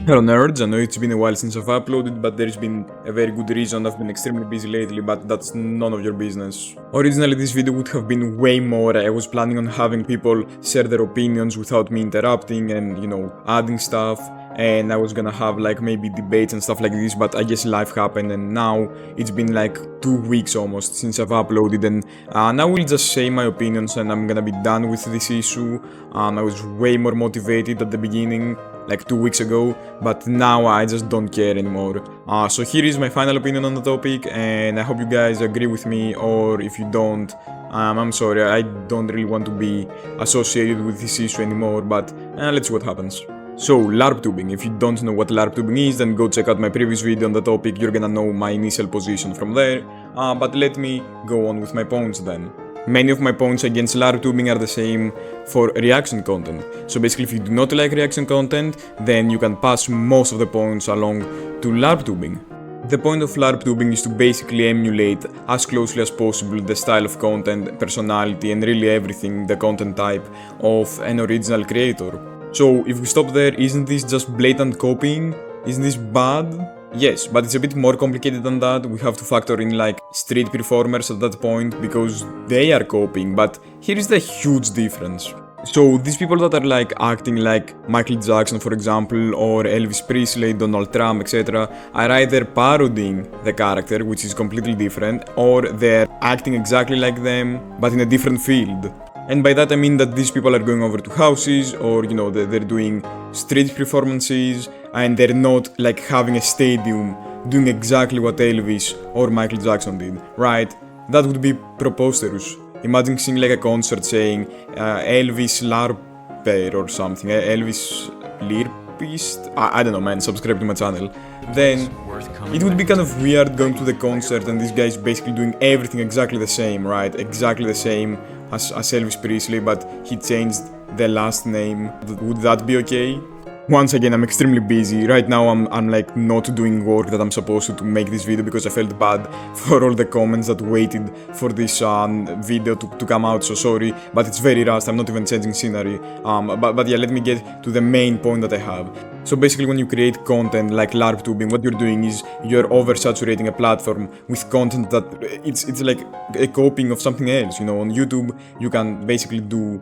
Hello nerds, I know it's been a while since I've uploaded, but there's been a very good reason. I've been extremely busy lately, but that's none of your business. Originally this video would have been way more. I was planning on having people share their opinions without me interrupting and, adding stuff. And I was gonna have like maybe debates and stuff like this, but I guess life happened and now it's been like 2 weeks almost since I've uploaded, and now we'll just say my opinions and I'm gonna be done with this issue. I was way more motivated at the beginning, like 2 weeks ago, but now I just don't care anymore. So here is my final opinion on the topic, and I hope you guys agree with me, or if you don't, I'm sorry, I don't really want to be associated with this issue anymore, but let's see what happens. So, LarpTubing. If you don't know what LarpTubing is, then go check out my previous video on the topic, you're gonna know my initial position from there, but let me go on with my points then. Many of my points against LarpTubing are the same for reaction content. So basically, if you do not like reaction content, then you can pass most of the points along to LarpTubing. The point of LarpTubing is to basically emulate as closely as possible the style of content, personality, and really everything, the content type of an original creator. So if we stop there, isn't this just blatant copying? Isn't this bad? Yes, but it's a bit more complicated than that. We have to factor in like street performers at that point because they are copying, but here is the huge difference. So these people that are like acting like Michael Jackson, for example, or Elvis Presley, Donald Trump, etc., are either parodying the character, which is completely different, or they're acting exactly like them, but in a different field. And by that I mean that these people are going over to houses, or they're doing street performances, and they're not like having a stadium doing exactly what Elvis or Michael Jackson did, right? That would be preposterous. Imagine seeing like a concert saying Elvis Larper or something, Elvis Lirpist? I don't know, man, subscribe to my channel. Then it would be kind of weird going to the concert and this guy's basically doing everything exactly the same, right? Exactly the same as Elvis Presley, but he changed the last name. Would that be okay? Once again, I'm extremely busy. Right now I'm like not doing work that I'm supposed to make this video because I felt bad for all the comments that waited for this video to come out, so sorry, but it's very rushed. I'm not even changing scenery. But yeah, let me get to the main point that I have. So basically, when you create content like LarpTubing, what you're doing is you're oversaturating a platform with content that it's like a copying of something else. On YouTube, you can basically do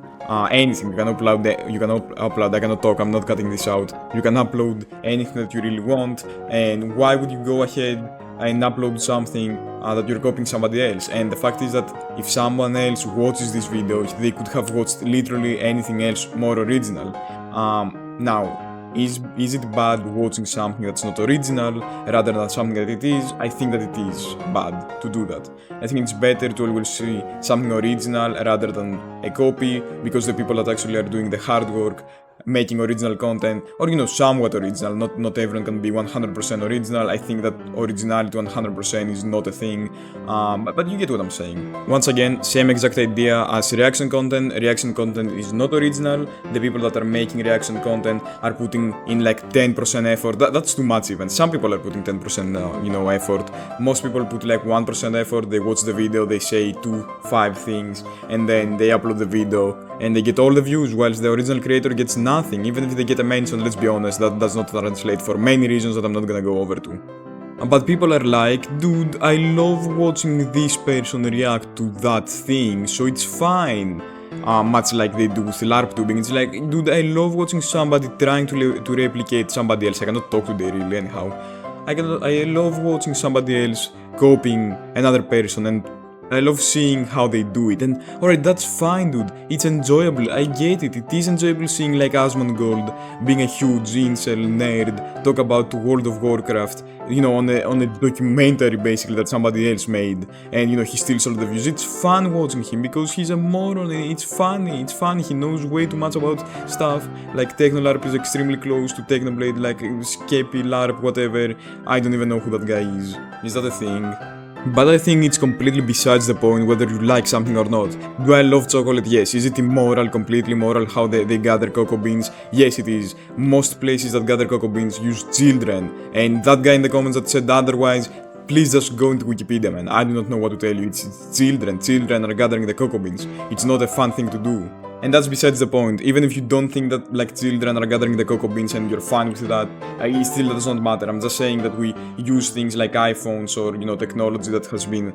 anything. You can upload. I cannot talk. I'm not cutting this out. You can upload anything that you really want. And why would you go ahead and upload something that you're copying somebody else? And the fact is that if someone else watches this video, they could have watched literally anything else more original. Now, is it bad watching something that's not original rather than something that it is? I think that it is bad to do that. I think it's better to always see something original rather than a copy, because the people that actually are doing the hard work, making original content, or somewhat original, not everyone can be 100% original. I think that originality 100% is not a thing, but you get what I'm saying. Once again, same exact idea as reaction content. Reaction content is not original. The people that are making reaction content are putting in like 10% effort. That's too much even. Some people are putting 10% effort. Most people put like 1% effort. They watch the video, they say 2-5 things, and then they upload the video and they get all the views, whilst the original creator gets nothing. Even if they get a mention, let's be honest, that does not translate for many reasons that I'm not gonna go over to. But people are like, dude, I love watching this person react to that thing, so it's fine. Much like they do with LarpTubing. It's like, dude, I love watching somebody trying to replicate somebody else. I cannot talk today really anyhow. I love watching somebody else copying another person, and I love seeing how they do it. And alright, that's fine, dude. It's enjoyable. I get it. It is enjoyable seeing like Asmongold being a huge incel nerd talk about World of Warcraft, on a documentary basically that somebody else made, and he steals all the views. It's fun watching him because he's a moron. It's funny. He knows way too much about stuff. Like TechnoLarp is extremely close to Technoblade, like Skeppy, LARP, whatever. I don't even know who that guy is. Is that a thing? But I think it's completely besides the point whether you like something or not. Do I love chocolate? Yes. Is it immoral, completely immoral how they gather cocoa beans? Yes, it is. Most places that gather cocoa beans use children, and that guy in the comments that said otherwise, please just go into Wikipedia, man. I do not know what to tell you. It's children. Children are gathering the cocoa beans. It's not a fun thing to do. And that's besides the point. Even if you don't think that like children are gathering the cocoa beans and you're fine with that, it still does not matter. I'm just saying that we use things like iPhones or, you know, technology that has been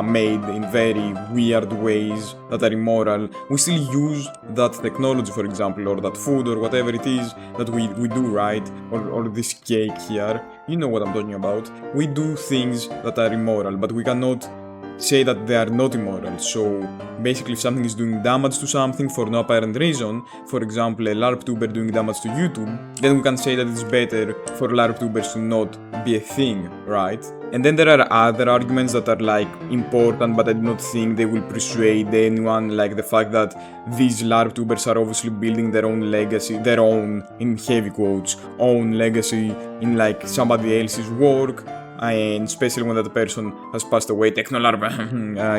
made in very weird ways that are immoral. We still use that technology, for example, or that food or whatever it is that we do, right? Or this cake here. You know what I'm talking about. We do things that are immoral, but we cannot say that they are not immoral. So basically, if something is doing damage to something for no apparent reason, for example a LarpTuber doing damage to YouTube, then we can say that it's better for LarpTubers to not be a thing, right? And then there are other arguments that are like important, but I do not think they will persuade anyone, like the fact that these LarpTubers are obviously building their own legacy, their own, in heavy quotes, own legacy in like somebody else's work. And especially when that person has passed away. TechnoLarp,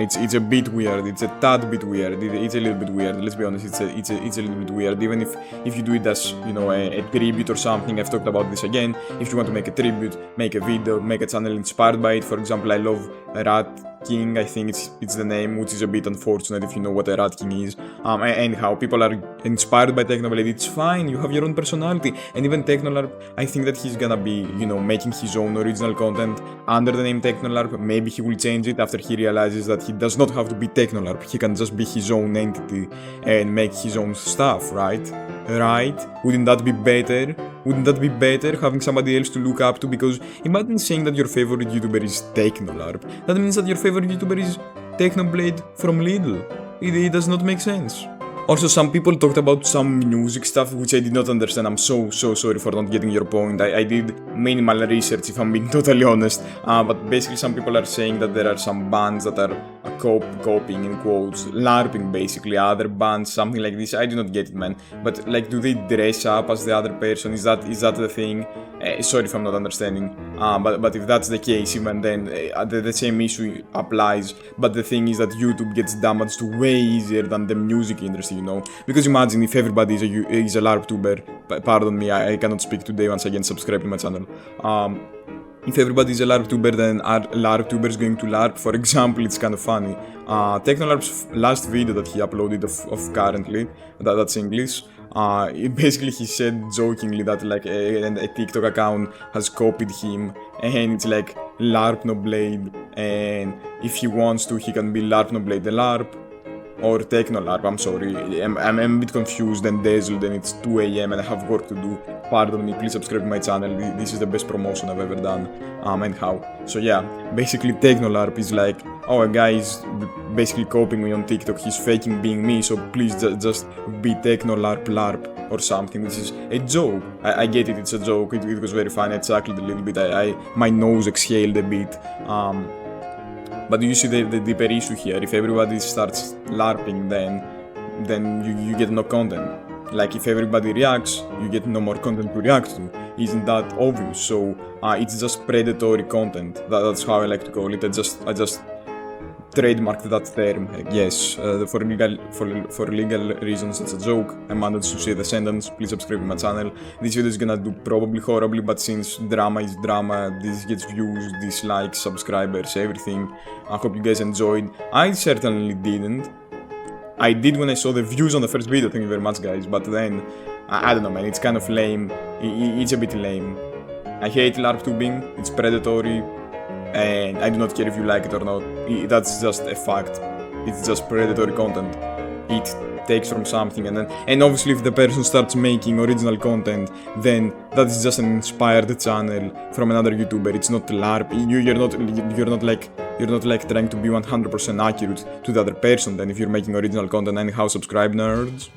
it's a bit weird, it's a tad bit weird, it's a little bit weird, let's be honest, it's a little bit weird, even if you do it as, you know, a tribute or something. I've talked about this again. If you want to make a tribute, make a video, make a channel inspired by it. For example, I love Rat King, I think it's the name, which is a bit unfortunate if you know what a Rat King is. Anyhow, people are inspired by TechnoBlade, it's fine, you have your own personality. And even TechnoLarp, I think that he's gonna be, you know, making his own original content under the name TechnoLarp. Maybe he will change it after he realizes that he does not have to be TechnoLarp, he can just be his own entity and make his own stuff, right? Right? Wouldn't that be better? Wouldn't that be better, having somebody else to look up to? Because imagine saying that your favorite YouTuber is TechnoLarp. That means that your favorite YouTuber is TechnoBlade from Lidl. It does not make sense. Also, some people talked about some music stuff which I did not understand. I'm so sorry for not getting your point. I did minimal research, if I'm being totally honest. But basically some people are saying that there are some bands that are copying, in quotes, LARPing basically other bands, something like this. I do not get it, man. But like, do they dress up as the other person? Is that the thing? Sorry if I'm not understanding. But if that's the case, even then the same issue applies. But the thing is that YouTube gets damaged way easier than the music industry, you know? Because imagine if everybody is a LarpTuber. Pardon me, I cannot speak today. Once again, subscribe to my channel. If everybody is a LarpTuber, then are LarpTubers going to LARP? For example, it's kind of funny. TechnoLarp's last video that he uploaded of currently, that's English, basically he said jokingly that like a TikTok account has copied him, and it's like LarpNoBlade, and if he wants to, he can be LarpNoBlade the LARP, or TechnoLarp. I'm sorry, I'm a bit confused and dazzled, and it's 2 AM and I have work to do. Pardon me, please subscribe to my channel, this is the best promotion I've ever done. Anyhow, so yeah, basically TechnoLarp is like, oh, a guy is basically copying me on TikTok, he's faking being me, so please just be TechnoLarp or something, which is a joke. I get it, it's a joke, it was very funny, I chuckled a little bit, my nose exhaled a bit. But you see the deeper issue here. If everybody starts LARPing, then you get no content. Like if everybody reacts, you get no more content to react to. Isn't that obvious? So it's just predatory content. That's how I like to call it. I just trademarked that term. Yes, for legal reasons, it's a joke. I managed to say the sentence. Please subscribe to my channel. This video is gonna do probably horribly, but since drama is drama, this gets views, dislikes, subscribers, everything. I hope you guys enjoyed. I certainly didn't. I did when I saw the views on the first video, thank you very much guys, but then, I don't know man, it's kind of lame, it's a bit lame. I hate LarpTubing, it's predatory, and I do not care if you like it or not, that's just a fact, it's just predatory content. It takes from something, and obviously if the person starts making original content, then that is just an inspired channel from another YouTuber. It's not LARP. You're not like trying to be 100% accurate to the other person. Then if you're making original content, anyhow, subscribe nerds.